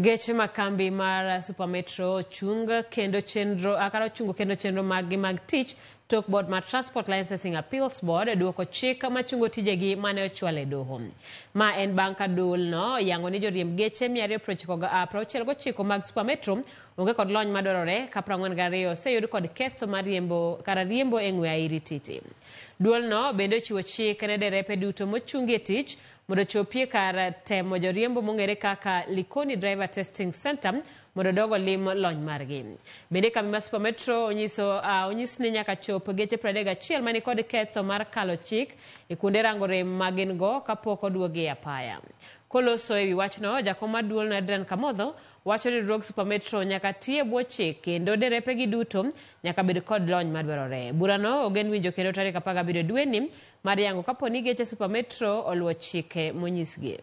Geche makambi mar Supermetro chungo kendo chenro mag tich tok board mar Transport Licensing Appeals Board duoko chik machungo tijegi mane ochwal e doho. Ma en bang' ka duol no yango ni joriemb geche 269 mag Supermetro onge kod lony madwarore ka 42 oseyud kod ketho mar riembo e ng'we airi titi. Duol no bende chiwo chik ne derepe duto mochungie tich mondo chopie kar temo joriembo mong'ere kaka Likoni Driver Testing Center mondo dogo lim lony margi. Bende kambi mar Supermetro onyis ni nyaka chop geche 31 mani kod ketho mar kalo chik e kuonde rango rem magin go kapok oduogi e apaya. Koloso ewi wachno, jakom mar duol no Adrian Kamodho wacho ni drog Supermetro nyaka tie bwo chik kendo derepe gi duto nyaka bed kod lony madwarore. Burano ogen winjo kendo tarik 17 dwe ni mar yango kapo ni geche Supermetro oluwo chike monyisgi.